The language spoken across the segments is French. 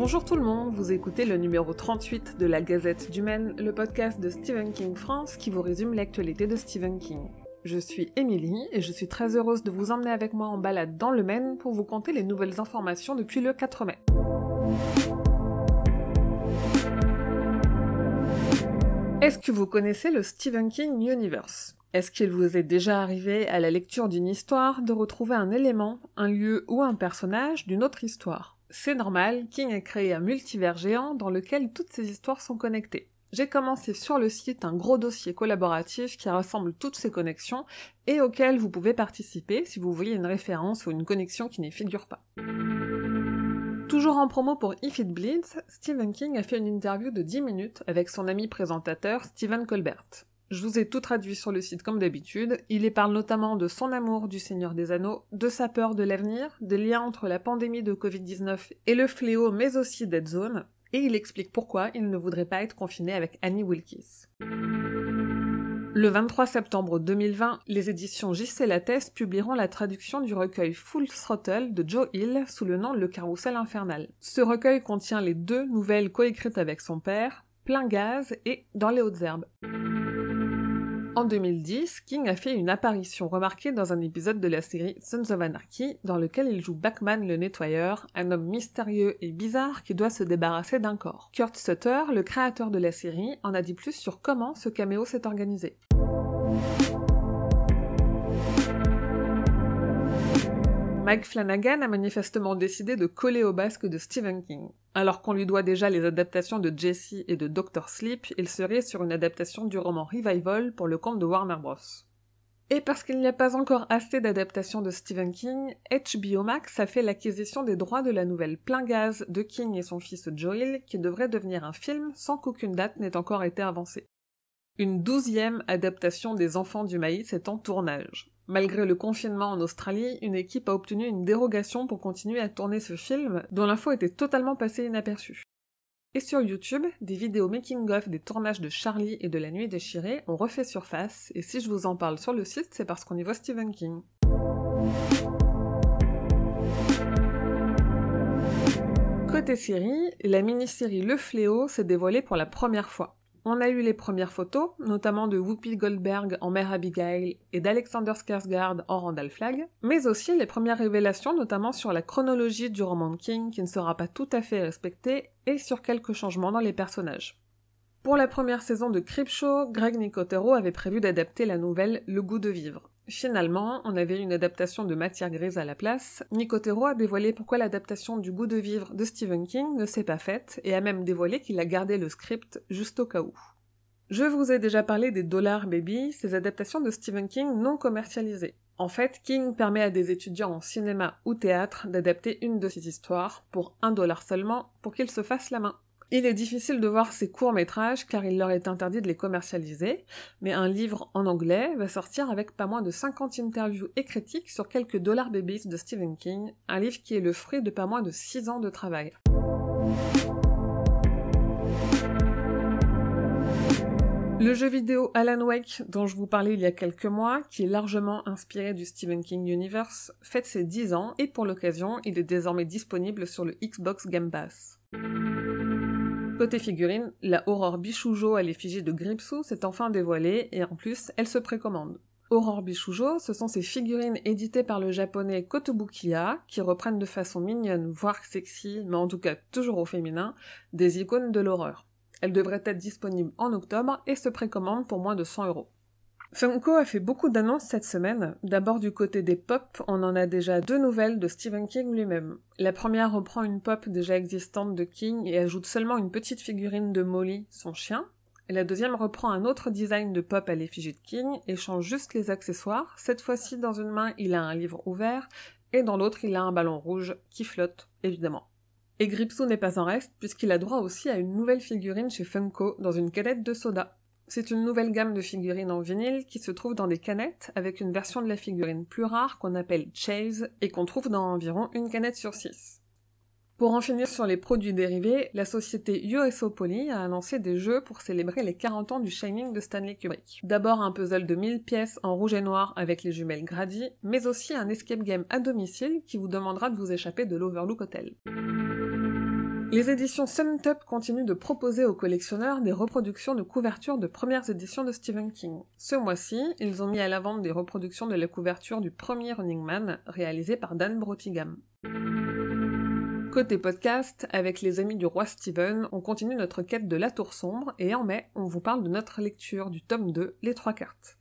Bonjour tout le monde, vous écoutez le numéro 38 de la Gazette du Maine, le podcast de Stephen King France qui vous résume l'actualité de Stephen King. Je suis Émilie et je suis très heureuse de vous emmener avec moi en balade dans le Maine pour vous conter les nouvelles informations depuis le 4 mai. Est-ce que vous connaissez le Stephen King Universe ? Est-ce qu'il vous est déjà arrivé à la lecture d'une histoire de retrouver un élément, un lieu ou un personnage d'une autre histoire ? C'est normal, King a créé un multivers géant dans lequel toutes ces histoires sont connectées. J'ai commencé sur le site un gros dossier collaboratif qui rassemble toutes ces connexions et auquel vous pouvez participer si vous voyez une référence ou une connexion qui n'y figure pas. Toujours en promo pour If It Bleeds, Stephen King a fait une interview de 10 minutes avec son ami présentateur Stephen Colbert. Je vous ai tout traduit sur le site comme d'habitude, il y parle notamment de son amour du Seigneur des Anneaux, de sa peur de l'avenir, des liens entre la pandémie de Covid-19 et le fléau mais aussi Dead Zone, et il explique pourquoi il ne voudrait pas être confiné avec Annie Wilkes. Le 23 septembre 2020, les éditions J.C. Lattès publieront la traduction du recueil Full Throttle de Joe Hill sous le nom Le Carrousel Infernal. Ce recueil contient les 2 nouvelles coécrites avec son père, Plein Gaz et Dans les hautes herbes. En 2010, King a fait une apparition remarquée dans un épisode de la série Sons of Anarchy, dans lequel il joue Bachman le nettoyeur, un homme mystérieux et bizarre qui doit se débarrasser d'un corps. Kurt Sutter, le créateur de la série, en a dit plus sur comment ce caméo s'est organisé. Mike Flanagan a manifestement décidé de coller au basque de Stephen King. Alors qu'on lui doit déjà les adaptations de Jesse et de Dr. Sleep, il serait sur une adaptation du roman Revival pour le compte de Warner Bros. Et parce qu'il n'y a pas encore assez d'adaptations de Stephen King, HBO Max a fait l'acquisition des droits de la nouvelle Plein Gaz de King et son fils Joel, qui devrait devenir un film sans qu'aucune date n'ait encore été avancée. Une 12e adaptation des Enfants du Maïs est en tournage. Malgré le confinement en Australie, une équipe a obtenu une dérogation pour continuer à tourner ce film, dont l'info était totalement passée inaperçue. Et sur YouTube, des vidéos making-of des tournages de Charlie et de La Nuit déchirée ont refait surface, et si je vous en parle sur le site, c'est parce qu'on y voit Stephen King. Côté série, la mini-série Le Fléau s'est dévoilée pour la première fois. On a eu les premières photos, notamment de Whoopi Goldberg en Mère Abigail et d'Alexander Skarsgård en Randall Flagg, mais aussi les premières révélations notamment sur la chronologie du roman de King qui ne sera pas tout à fait respectée et sur quelques changements dans les personnages. Pour la première saison de Creepshow, Greg Nicotero avait prévu d'adapter la nouvelle Le Goût de vivre. Finalement, on avait une adaptation de Matière grise à la place. Nicotero a dévoilé pourquoi l'adaptation du Goût de vivre de Stephen King ne s'est pas faite, et a même dévoilé qu'il a gardé le script juste au cas où. Je vous ai déjà parlé des Dollar Baby, ces adaptations de Stephen King non commercialisées. En fait, King permet à des étudiants en cinéma ou théâtre d'adapter une de ses histoires, pour $1 seulement, pour qu'ils se fassent la main. Il est difficile de voir ces courts-métrages car il leur est interdit de les commercialiser, mais un livre en anglais va sortir avec pas moins de 50 interviews et critiques sur quelques Dollar Babies de Stephen King, un livre qui est le fruit de pas moins de 6 ans de travail. Le jeu vidéo Alan Wake, dont je vous parlais il y a quelques mois, qui est largement inspiré du Stephen King Universe, fête ses 10 ans et pour l'occasion, il est désormais disponible sur le Xbox Game Pass. Côté figurine, la Aurore Bichoujo à l'effigie de Gripsou s'est enfin dévoilée et en plus, elle se précommande. Aurore Bichoujo, ce sont ces figurines éditées par le japonais Kotobukiya qui reprennent de façon mignonne, voire sexy, mais en tout cas toujours au féminin, des icônes de l'horreur. Elles devraient être disponibles en octobre et se précommandent pour moins de 100€. Funko a fait beaucoup d'annonces cette semaine. D'abord du côté des pop, on en a déjà 2 nouvelles de Stephen King lui-même. La première reprend une pop déjà existante de King et ajoute seulement une petite figurine de Molly, son chien. Et la deuxième reprend un autre design de pop à l'effigie de King et change juste les accessoires. Cette fois-ci, dans une main, il a un livre ouvert et dans l'autre, il a un ballon rouge qui flotte, évidemment. Et Gripsou n'est pas en reste puisqu'il a droit aussi à une nouvelle figurine chez Funko dans une canette de soda. C'est une nouvelle gamme de figurines en vinyle qui se trouve dans des canettes avec une version de la figurine plus rare qu'on appelle Chase et qu'on trouve dans environ une canette sur 6. Pour en finir sur les produits dérivés, la société USO Poly a annoncé des jeux pour célébrer les 40 ans du Shining de Stanley Kubrick. D'abord un puzzle de 1000 pièces en rouge et noir avec les jumelles Grady, mais aussi un escape game à domicile qui vous demandera de vous échapper de l'Overlook Hotel. Les éditions Suntop continuent de proposer aux collectionneurs des reproductions de couvertures de premières éditions de Stephen King. Ce mois-ci, ils ont mis à la vente des reproductions de la couverture du premier Running Man, réalisé par Dan Brotigham. Côté podcast, avec les amis du roi Stephen, on continue notre quête de la Tour Sombre, et en mai, on vous parle de notre lecture du tome 2, Les Trois Cartes.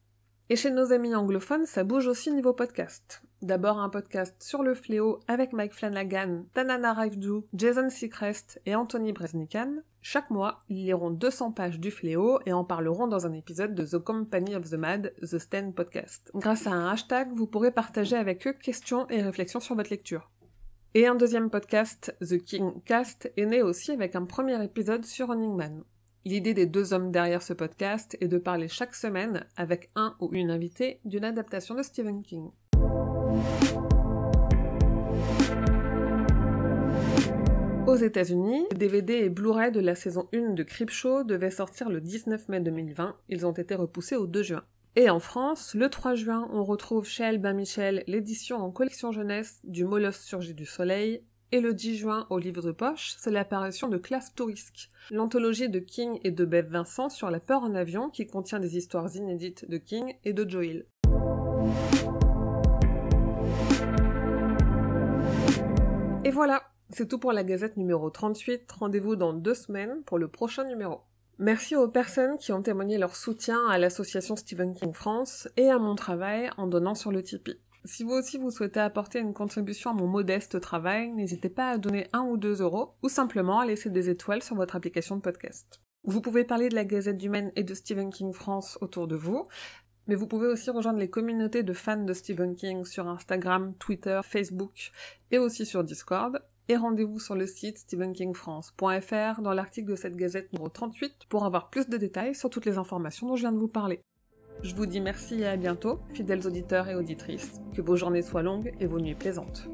Et chez nos amis anglophones, ça bouge aussi niveau podcast. D'abord un podcast sur le fléau avec Mike Flanagan, Tanana Raivdu, Jason Seacrest et Anthony Breznican. Chaque mois, ils liront 200 pages du fléau et en parleront dans un épisode de The Company of the Mad, The Stand Podcast. Grâce à un hashtag, vous pourrez partager avec eux questions et réflexions sur votre lecture. Et un deuxième podcast, The King Cast, est né aussi avec un premier épisode sur Running Man. L'idée des deux hommes derrière ce podcast est de parler chaque semaine, avec un ou une invitée, d'une adaptation de Stephen King. Aux États-Unis, les DVD et Blu-ray de la saison 1 de Creepshow devaient sortir le 19 mai 2020, ils ont été repoussés au 2 juin. Et en France, le 3 juin, on retrouve chez Albin Michel l'édition en collection jeunesse du Molosse surgit du soleil, et le 10 juin, au livre de poche, c'est l'apparition de Classe Touriste, l'anthologie de King et de Bev Vincent sur la peur en avion qui contient des histoires inédites de King et de Joe Hill. Et voilà, c'est tout pour la Gazette numéro 38, rendez-vous dans 2 semaines pour le prochain numéro. Merci aux personnes qui ont témoigné leur soutien à l'association Stephen King France et à mon travail en donnant sur le Tipeee. Si vous aussi vous souhaitez apporter une contribution à mon modeste travail, n'hésitez pas à donner 1 ou 2 euros, ou simplement à laisser des étoiles sur votre application de podcast. Vous pouvez parler de la Gazette du Maine et de Stephen King France autour de vous, mais vous pouvez aussi rejoindre les communautés de fans de Stephen King sur Instagram, Twitter, Facebook et aussi sur Discord. Et rendez-vous sur le site stephenkingfrance.fr dans l'article de cette Gazette numéro 38 pour avoir plus de détails sur toutes les informations dont je viens de vous parler. Je vous dis merci et à bientôt, fidèles auditeurs et auditrices, que vos journées soient longues et vos nuits plaisantes.